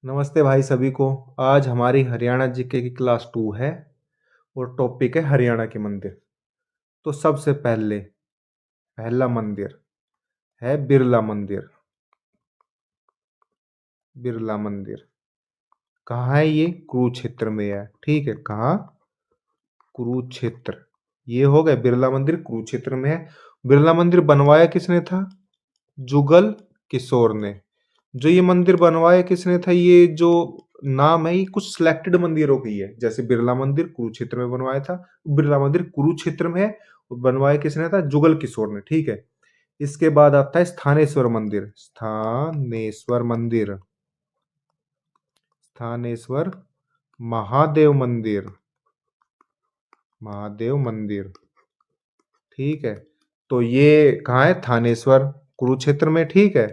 नमस्ते भाई सभी को। आज हमारी हरियाणा जीके की क्लास 2 है और टॉपिक है हरियाणा के मंदिर। तो सबसे पहले पहला मंदिर है बिरला मंदिर। बिरला मंदिर कहाँ है? ये कुरुक्षेत्र में है। ठीक है, कहाँ? कुरुक्षेत्र। ये हो गया बिरला मंदिर, कुरुक्षेत्र में है। बिरला मंदिर बनवाया किसने था? जुगल किशोर ने। जो ये मंदिर बनवाया किसने था? ये जो नाम है ये कुछ सिलेक्टेड मंदिरों की है। जैसे बिरला मंदिर कुरुक्षेत्र में बनवाया था, बिरला मंदिर कुरुक्षेत्र में है। बनवाया किसने था? जुगल किशोर ने। ठीक है। इसके बाद आता है स्थानेश्वर मंदिर। स्थानेश्वर मंदिर, स्थानेश्वर महादेव मंदिर, महादेव मंदिर। ठीक है। तो ये कहाँ है? थानेश्वर, कुरुक्षेत्र में। ठीक है।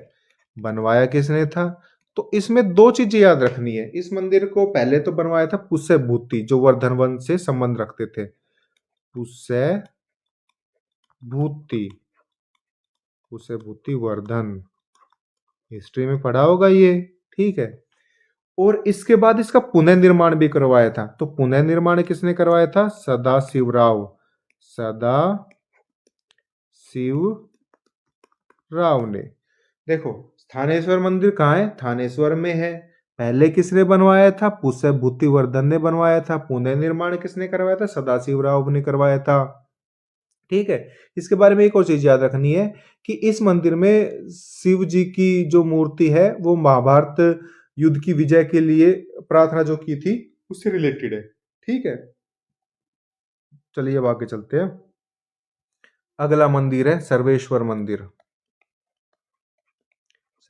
बनवाया किसने था? तो इसमें दो चीजें याद रखनी है। इस मंदिर को पहले तो बनवाया था पुष्य भूति, जो वर्धन वंश से संबंध रखते थे। पुष्य भूति, पुष्य भूति वर्धन, हिस्ट्री में पढ़ा होगा ये। ठीक है। और इसके बाद इसका पुनर्निर्माण भी करवाया था। तो पुनर्निर्माण किसने करवाया था? सदाशिवराव, सदा शिव राव ने। देखो, थानेश्वर मंदिर कहाँ है? थानेश्वर में है। पहले किसने बनवाया था? पुष्य भूतिवर्धन ने बनवाया था। पुनर्निर्माण किसने करवाया था? सदाशिव राव ने करवाया था। ठीक है। इसके बारे में एक और चीज याद रखनी है कि इस मंदिर में शिव जी की जो मूर्ति है वो महाभारत युद्ध की विजय के लिए प्रार्थना जो की थी उससे रिलेटेड है। ठीक है। चलिए अब आगे चलते हैं। अगला मंदिर है सर्वेश्वर मंदिर।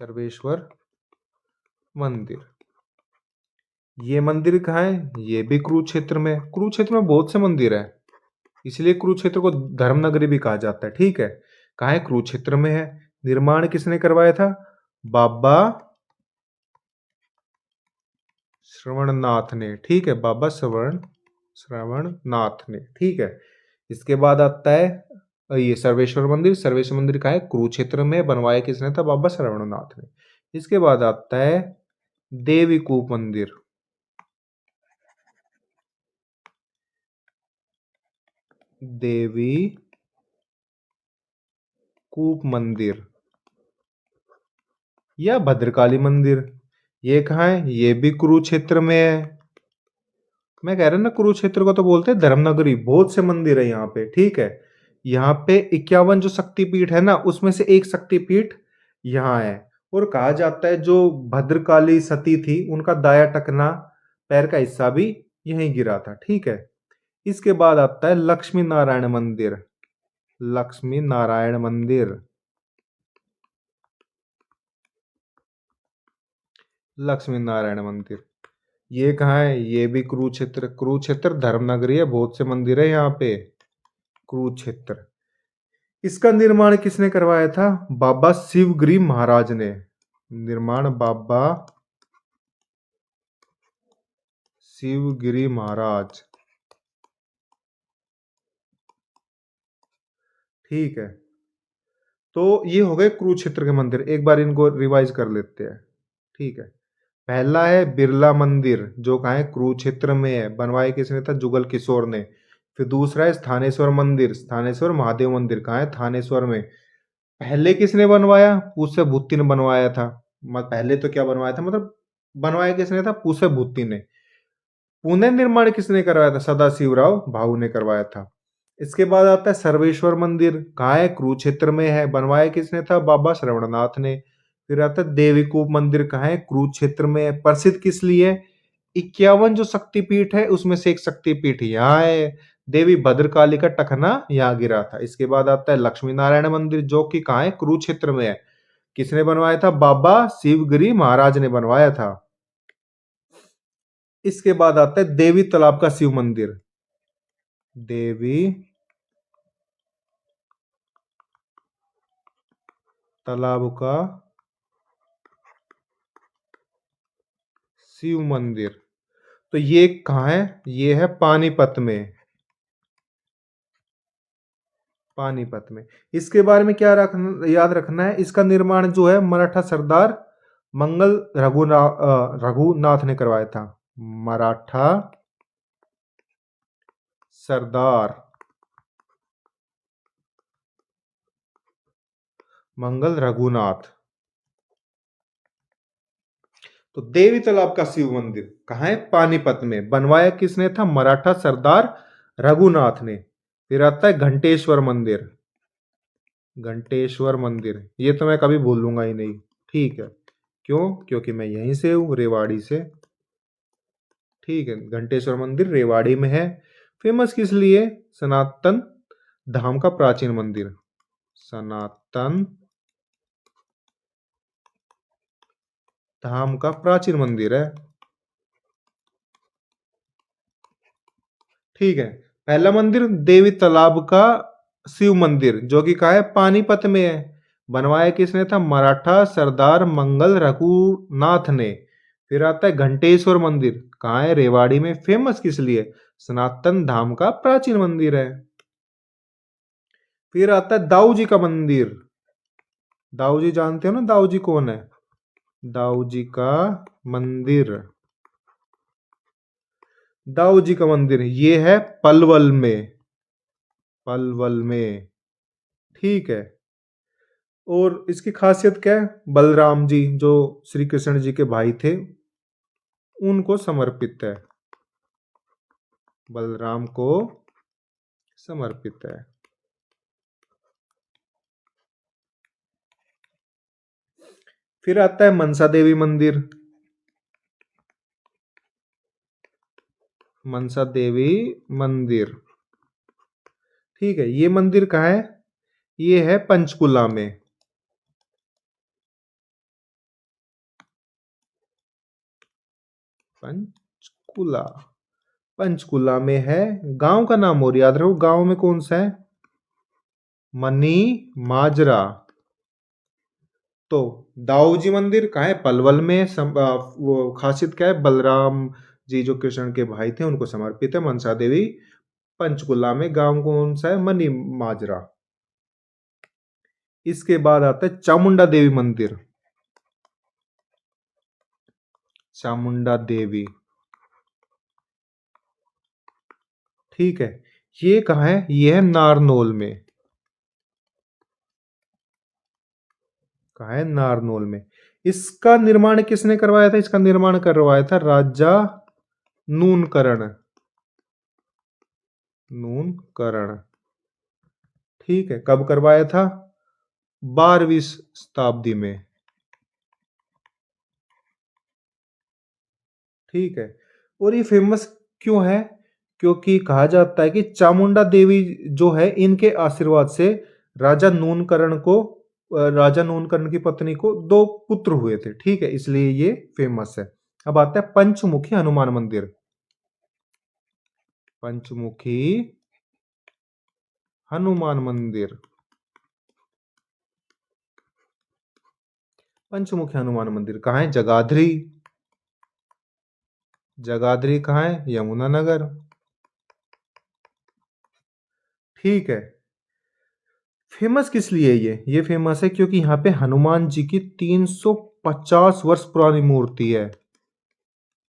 सर्वेश्वर मंदिर, ये मंदिर कहाँ है? ये भी कुरुक्षेत्र में। कुरुक्षेत्र में बहुत से मंदिर है, इसलिए कुरुक्षेत्र को धर्म नगरी भी कहा जाता है। ठीक है। कहाँ है? कुरुक्षेत्र में है। निर्माण किसने करवाया था? बाबा श्रवणनाथ ने। ठीक है, बाबा श्रवणनाथ ने। ठीक है। इसके बाद आता है ये सर्वेश्वर मंदिर। सर्वेश्वर मंदिर कहाँ है? कुरुक्षेत्र में। बनवाया किसने था? बाबा श्रवणनाथ ने। इसके बाद आता है देवी कूप मंदिर। देवी कूप मंदिर या भद्रकाली मंदिर, ये कहाँ है? ये भी कुरुक्षेत्र में है। मैं कह रहा ना, कुरुक्षेत्र को तो बोलते हैं धर्मनगरी। बहुत से मंदिर है यहाँ पे। ठीक है। यहाँ पे 51 जो शक्तिपीठ है ना, उसमें से एक शक्तिपीठ यहाँ है। और कहा जाता है जो भद्रकाली सती थी उनका दाया टखना, पैर का हिस्सा भी यहीं गिरा था। ठीक है। इसके बाद आता है लक्ष्मी नारायण मंदिर। लक्ष्मी नारायण मंदिर, लक्ष्मी नारायण मंदिर, ये कहाँ है? ये भी कुरुक्षेत्र। कुरुक्षेत्र धर्मनगरी है, बहुत से मंदिर है यहाँ पे। कुरुक्षेत्र। इसका निर्माण किसने करवाया था? बाबा शिवगिरी महाराज ने। निर्माण बाबा शिवगिरी महाराज। ठीक है। तो ये हो गए कुरुक्षेत्र के मंदिर। एक बार इनको रिवाइज कर लेते हैं। ठीक है। पहला है बिरला मंदिर, जो कहाँ है? कुरुक्षेत्र में है। बनवाया किसने था? जुगल किशोर ने। फिर दूसरा है स्थानेश्वर मंदिर। स्थानेश्वर महादेव मंदिर कहाँ है? थानेश्वर में। पहले किसने बनवाया? पूस्य भुत्ती ने बनवाया था। पहले तो क्या बनवाया था, मतलब बनवाया किसने था? पूस्य भुत्ती ने। पुनर्निर्माण किसने करवाया था? सदाशिवराव भाऊ ने करवाया था। इसके बाद आता है सर्वेश्वर मंदिर। कहाँ है? कुरुक्षेत्र में है। बनवाया किसने था? बाबा श्रवणनाथ ने। फिर आता है देवीकूप मंदिर। कहाँ है? कुरुक्षेत्र में है। प्रसिद्ध किस लिए? 51 जो शक्तिपीठ है उसमें से एक शक्तिपीठ यहाँ है। देवी भद्रकाली का टखना यहाँ गिरा था। इसके बाद आता है लक्ष्मी नारायण मंदिर, जो कि कहाँ है? कुरुक्षेत्र में है। किसने बनवाया था? बाबा शिवगिरी महाराज ने बनवाया था। इसके बाद आता है देवी तालाब का शिव मंदिर। देवी तालाब का शिव मंदिर, तो ये कहाँ है? ये है पानीपत में। पानीपत में। इसके बारे में क्या याद रखना है? इसका निर्माण जो है मराठा सरदार मंगल रघुनाथ ने करवाया था। मराठा सरदार मंगल रघुनाथ। तो देवी तालाब का शिव मंदिर कहाँ है? पानीपत में। बनवाया किसने था? मराठा सरदार रघुनाथ ने। फिर आता है घंटेश्वर मंदिर। घंटेश्वर मंदिर ये तो मैं कभी भूलूंगा ही नहीं। ठीक है, क्यों? क्योंकि मैं यहीं से हूँ, रेवाड़ी से। ठीक है, घंटेश्वर मंदिर रेवाड़ी में है। फेमस किस लिए? सनातन धाम का प्राचीन मंदिर। सनातन धाम का प्राचीन मंदिर है। ठीक है, पहला मंदिर देवी तालाब का शिव मंदिर, जो कि कहा है? पानीपत में है। बनवाया किसने था? मराठा सरदार मंगल रघुनाथ ने। फिर आता है घंटेश्वर मंदिर, कहाँ है? रेवाड़ी में। फेमस किस लिए? सनातन धाम का प्राचीन मंदिर है। फिर आता है दाऊ जी का मंदिर। दाऊ जी जानते हो ना, दाऊ जी कौन है? दाऊ जी का मंदिर। दाऊ जी का मंदिर ये है पलवल में। पलवल में। ठीक है, और इसकी खासियत क्या है? बलराम जी जो श्री कृष्ण जी के भाई थे, उनको समर्पित है। बलराम को समर्पित है। फिर आता है मनसा देवी मंदिर। मनसा देवी मंदिर। ठीक है, ये मंदिर कहाँ है? ये है पंचकुला में। पंचकुला। पंचकुला में है। गांव का नाम और याद रखो, गांव में कौन सा है? मनी माजरा। तो दाऊ जी मंदिर कहाँ है? पलवल में। वो खासियत क्या है? बलराम जी जो कृष्ण के भाई थे, उनको समर्पित है। मनसा देवी पंचकुला में। गांव कौन सा है? मनी माजरा। इसके बाद आता है चामुंडा देवी मंदिर। चामुंडा देवी। ठीक है, ये कहाँ है? ये है नारनौल में। कहाँ है? नारनौल में। इसका निर्माण किसने करवाया था? इसका निर्माण करवाया था राजा नूनकरण। नूनकरण। ठीक है, कब करवाया था? 12वीं शताब्दी में। ठीक है, और ये फेमस क्यों है? क्योंकि कहा जाता है कि चामुंडा देवी जो है, इनके आशीर्वाद से राजा नूनकरण की पत्नी को दो पुत्र हुए थे। ठीक है, इसलिए ये फेमस है। अब आता है पंचमुखी हनुमान मंदिर। पंचमुखी हनुमान मंदिर। पंचमुखी हनुमान मंदिर कहाँ है? जगाधरी। जगाधरी कहाँ है? यमुनानगर। ठीक है, फेमस किस लिए ये फेमस है क्योंकि यहाँ पे हनुमान जी की 350 वर्ष पुरानी मूर्ति है।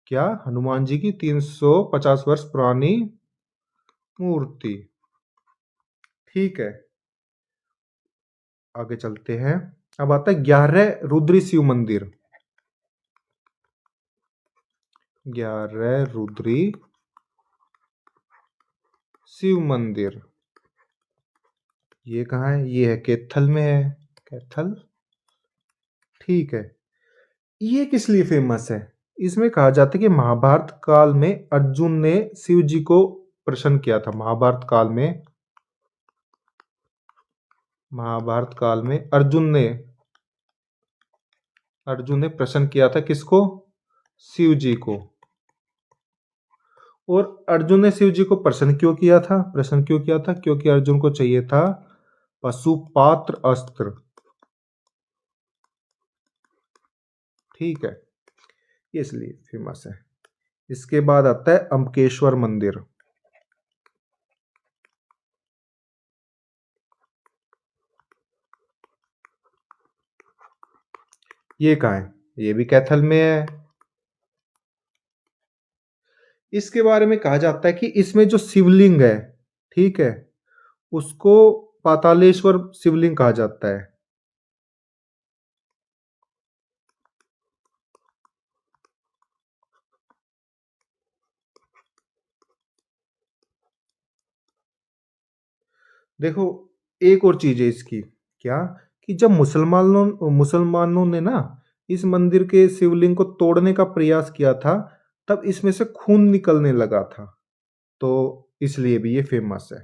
क्या? हनुमान जी की 350 वर्ष पुरानी मूर्ति। ठीक है, आगे चलते हैं। अब आता है 11 रुद्री शिव मंदिर। 11 रुद्री शिव मंदिर ये कहाँ है? ये है कैथल में है। कैथल। ठीक है, ये किस लिए फेमस है? इसमें कहा जाता है कि महाभारत काल में अर्जुन ने शिव जी को प्रसन्न किया था। महाभारत काल में अर्जुन ने प्रसन्न किया था किसको? शिव जी को। और अर्जुन ने शिव जी को प्रसन्न क्यों किया था? क्योंकि अर्जुन को चाहिए था पशुपात्र अस्त्र। ठीक है, इसलिए फेमस है। इसके बाद आता है अम्बकेश्वर मंदिर। ये कहाँ है? ये भी कैथल में है। इसके बारे में कहा जाता है कि इसमें जो शिवलिंग है, ठीक है, उसको पातालेश्वर शिवलिंग कहा जाता है। देखो, एक और चीज है इसकी, क्या, कि जब मुसलमानों ने ना इस मंदिर के शिवलिंग को तोड़ने का प्रयास किया था, तब इसमें से खून निकलने लगा था, तो इसलिए भी ये फेमस है।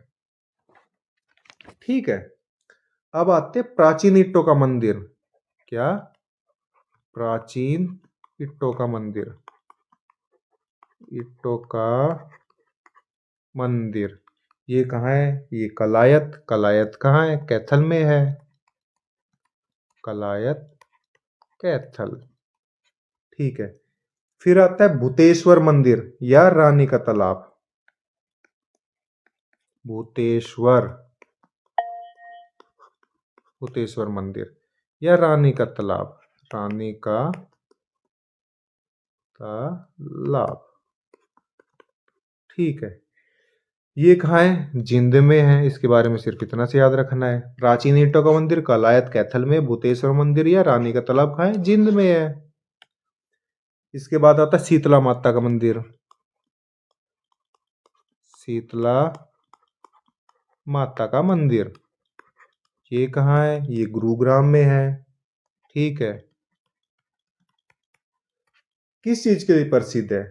ठीक है, अब आते हैं प्राचीन ईंटों का मंदिर। क्या? प्राचीन ईंटों का मंदिर। ईंटों का मंदिर, ये कहाँ है? ये कलायत। कलायत कहाँ है? कैथल में है। कलायत, कैथल। ठीक है, फिर आता है भूतेश्वर मंदिर या रानी का तालाब। भूतेश्वर, भूतेश्वर मंदिर या रानी का तालाब। रानी का तालाब। ठीक है, ये कहाँ है? जिंद में है। इसके बारे में सिर्फ इतना से याद रखना है। प्राचीन ईंटों का मंदिर कलायत कैथल में, भूतेश्वर मंदिर या रानी का तालाब कहाँ है? जिंद में है। इसके बाद आता है शीतला माता का मंदिर। शीतला माता का मंदिर, ये कहाँ है? ये गुरुग्राम में है। ठीक है, किस चीज के लिए प्रसिद्ध है?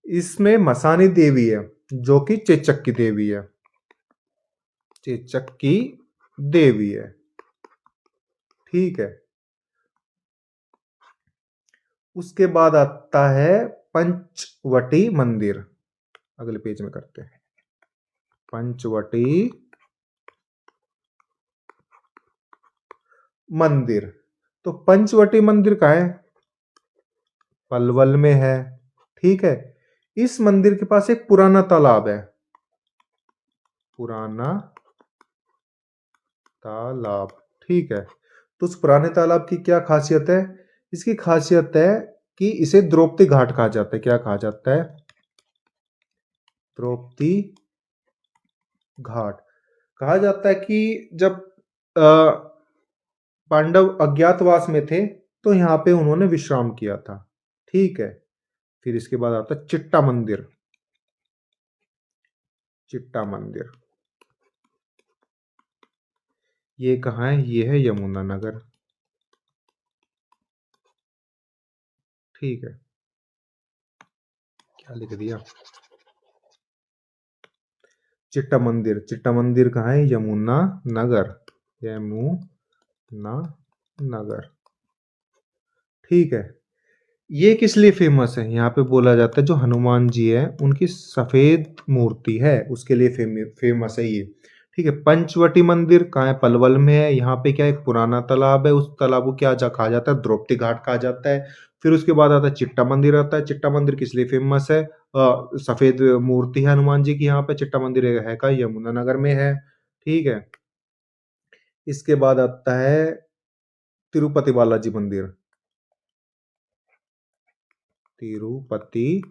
इसमें मसानी देवी है, जो कि चेचक की देवी है। चेचक की देवी है। ठीक है, उसके बाद आता है पंचवटी मंदिर। अगले पेज में करते हैं पंचवटी मंदिर। तो पंचवटी मंदिर कहाँ है? पलवल में है। ठीक है, इस मंदिर के पास एक पुराना तालाब है। पुराना तालाब। ठीक है, तो उस पुराने तालाब की क्या खासियत है? इसकी खासियत है कि इसे द्रौपदी घाट कहा जाता है। क्या कहा जाता है? द्रौपदी घाट। कहा जाता है कि जब पांडव अज्ञातवास में थे, तो यहां पे उन्होंने विश्राम किया था। ठीक है, फिर इसके बाद आता है चिट्टा मंदिर। चिट्टा मंदिर, ये कहाँ है? ये है यमुनानगर। ठीक है, क्या लिख दिया? चिट्टा मंदिर। चिट्टा मंदिर कहाँ है? यमुना नगर। यमुना नगर। ठीक है, ये किस लिए फेमस है? यहाँ पे बोला जाता है जो हनुमान जी है उनकी सफेद मूर्ति है, उसके लिए फेमस है ये। ठीक है, पंचवटी मंदिर कहाँ है? पलवल में है। यहाँ पे क्या है? एक पुराना तालाब है। उस तालाब को क्या कहा जाता है? द्रौपदी घाट कहा जाता है। फिर उसके बाद आता है चिट्टा मंदिर। आता है चिट्टा मंदिर किस लिए फेमस है? सफेद मूर्ति है हनुमान जी की यहाँ पे। चिट्टा मंदिर है का यमुनानगर में है। ठीक है, इसके बाद आता है तिरुपति बालाजी मंदिर। तिरुपति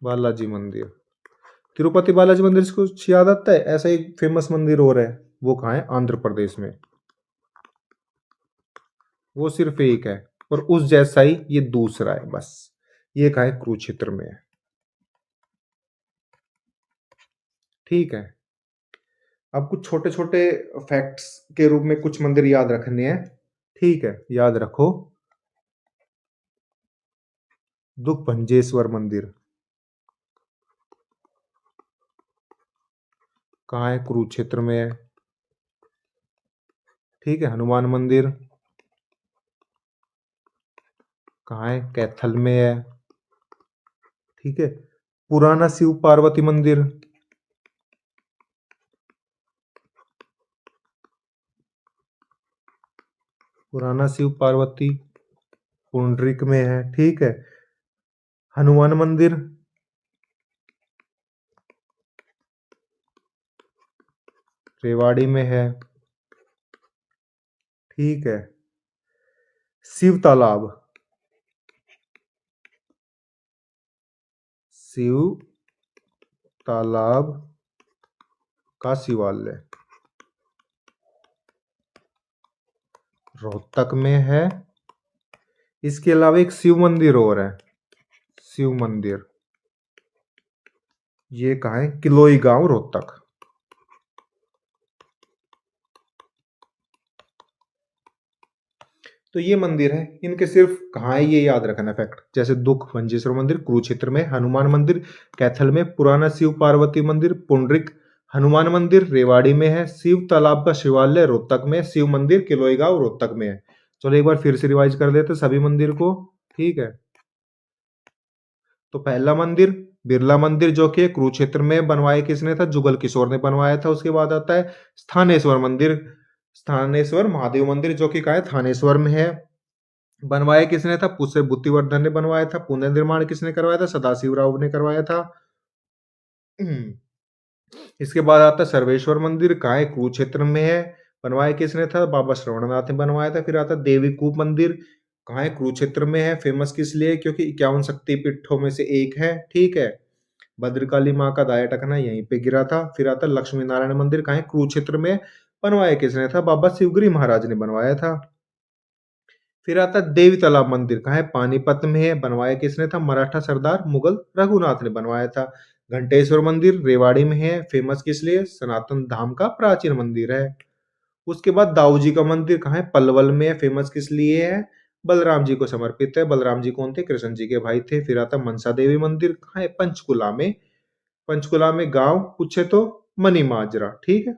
बालाजी मंदिर। तिरुपति बालाजी मंदिर से कुछ याद आता है? ऐसा एक फेमस मंदिर और है, वो कहाँ है? आंध्र प्रदेश में। वो सिर्फ एक है, और उस जैसा ही ये दूसरा है बस। ये कहाँ है? कुरुक्षेत्र में है। ठीक है, अब कुछ छोटे छोटे फैक्ट्स के रूप में कुछ मंदिर याद रखने हैं। ठीक है, याद रखो। दुख भंजेश्वर मंदिर कहाँ है? कुरुक्षेत्र में है। ठीक है, हनुमान मंदिर कहाँ है? कैथल में है। ठीक है, पुराना शिव पार्वती मंदिर पुराना शिव पार्वती पुंडरिक में है। ठीक है, हनुमान मंदिर रेवाड़ी में है। ठीक है। शिव तालाब, शिव तालाब का शिवालय रोहतक में है। इसके अलावा एक शिव मंदिर और है, शिव मंदिर, ये कहाँ है? किलोई गांव रोहतक। तो ये मंदिर है, इनके सिर्फ कहाँ है ये याद रखना फैक्ट। जैसे दुख मंजेश्वर मंदिर कुरुक्षेत्र में, हनुमान मंदिर कैथल में, पुराना शिव पार्वती मंदिर पुंडरिक, हनुमान मंदिर रेवाड़ी में है, शिव तालाब का शिवालय रोहतक में, शिव मंदिर किलोई गांव रोहतक में है। चलो एक बार फिर से रिवाइज कर देते सभी मंदिर को। ठीक है, तो पहला मंदिर बिरला मंदिर जो कि कुरुक्षेत्र में बनवाया किसने था? जुगल किशोर ने बनवाया था। उसके बाद आता है स्थानेश्वर मंदिर, स्थानेश्वर महादेव मंदिर जो कि कहा है थानेश्वर में है। बनवाया किसने था? पुष्य बुद्धिवर्धन ने बनवाया था। पुनर्निर्माण किसने करवाया था? सदाशिव राव ने करवाया था। इसके बाद आता है सर्वेश्वर मंदिर, कहाँ है? कुरुक्षेत्र में है। बनवाया किसने था? बाबा श्रवणनाथ ने बनवाया था। फिर आता है देवी कूप मंदिर, कहाँ है? कुरुक्षेत्र में है। फेमस किस लिए? क्योंकि 51 शक्तिपीठों में से एक है। ठीक है, भद्रकाली माँ का दाया टकना यहीं पे गिरा था। फिर आता है लक्ष्मी नारायण मंदिर, कहाँ है? कुरुक्षेत्र में। बनवाया किसने था? बाबा शिवगिरी महाराज ने बनवाया था। फिर आता है देवी तालाब मंदिर, कहाँ है? पानीपत में है। बनवाया किसने था? मराठा सरदार मुगल रघुनाथ ने बनवाया था। घंटेश्वर मंदिर रेवाड़ी में है। फेमस किस लिए? सनातन धाम का प्राचीन मंदिर है। उसके बाद दाऊ जी का मंदिर, कहाँ है? पलवल में है। फेमस किस लिए है? बलराम जी को समर्पित है। बलराम जी कौन थे? कृष्ण जी के भाई थे। फिर आता मनसा देवी मंदिर, कहाँ है? पंचकुला में। पंचकुला में गांव पूछे तो मनी माजरा। ठीक है,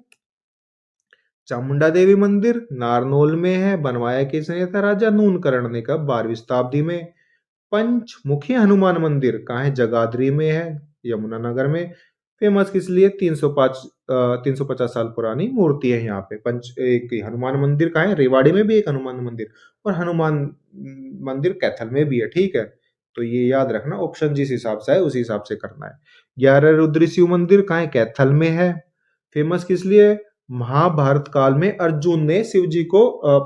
चामुंडा देवी मंदिर नारनौल में है। बनवाया किसने था? राजा नूनकरण ने। कब? 12वीं शताब्दी में। पंचमुखी हनुमान मंदिर, कहाँ है? जगाधरी में है, यमुनानगर में। फेमस किस लिए? 350 साल पुरानी मूर्ति है यहाँ पे। पंच एक हनुमान मंदिर कहाँ है? रेवाड़ी में भी एक हनुमान मंदिर, और हनुमान मंदिर कैथल में भी है। ठीक है, तो ये याद रखना, ऑप्शन जिस हिसाब से है उसी हिसाब से करना है। 11 रुद्री शिव मंदिर, कहाँ है? कैथल में है। फेमस किस लिए? महाभारत काल में अर्जुन ने शिव जी को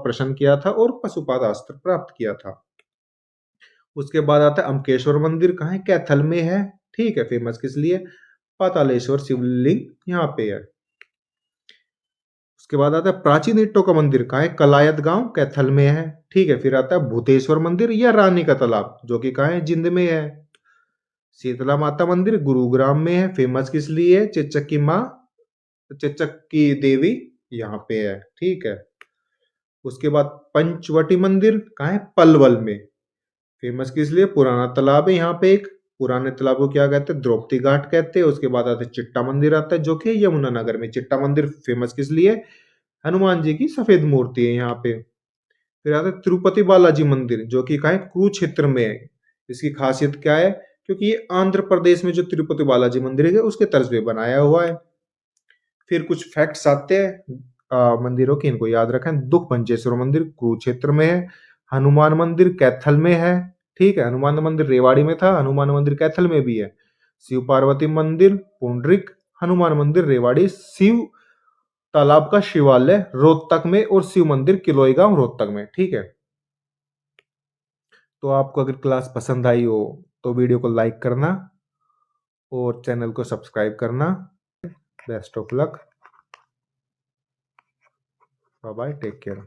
प्रसन्न किया था और पशुपात अस्त्र प्राप्त किया था। उसके बाद आता है अम्बकेश्वर मंदिर, कहाँ है? कैथल में है। ठीक है, फेमस किस लिए? पातालेश्वर शिवलिंग यहाँ पे है। उसके बाद आता है प्राचीन ईंटों का मंदिर, कहाँ है? कलायत गांव कैथल में है। ठीक है, फिर आता है भूतेश्वर मंदिर या रानी का तालाब जो कि कहाँ है? जिंद में है। शीतला माता मंदिर गुरुग्राम में है। फेमस किस लिए? चेचक की माँ, चेचक की देवी यहाँ पे है। ठीक है, उसके बाद पंचवटी मंदिर, कहाँ है? पलवल में। फेमस किस लिए? पुराना तालाब है यहाँ पे एक। पुराने तालाब को क्या कहते हैं? द्रौपदी घाट कहते हैं। उसके बाद आता है चिट्टा मंदिर आता है जो कि यमुनानगर में। चिट्टा मंदिर फेमस किस लिए? हनुमान जी की सफेद मूर्ति है यहाँ पे। फिर आता है तिरुपति बालाजी मंदिर जो कि कहाँ है? कुरुक्षेत्र में है। इसकी खासियत क्या है? क्योंकि ये आंध्र प्रदेश में जो तिरुपति बालाजी मंदिर है उसके तर्ज पे बनाया हुआ है। फिर कुछ फैक्ट्स आते हैं मंदिरों के, इनको याद रखें। दुख पंचेश्वर मंदिर कुरुक्षेत्र में है। हनुमान मंदिर कैथल में है। ठीक है, हनुमान मंदिर रेवाड़ी में था, हनुमान मंदिर कैथल में भी है। शिव पार्वती मंदिर पुंडरिक, हनुमान मंदिर रेवाड़ी, शिव तालाब का शिवालय रोहतक में, और शिव मंदिर किलोई गांव रोहतक में। ठीक है, तो आपको अगर क्लास पसंद आई हो तो वीडियो को लाइक करना और चैनल को सब्सक्राइब करना। Best of luck, bye bye, take care.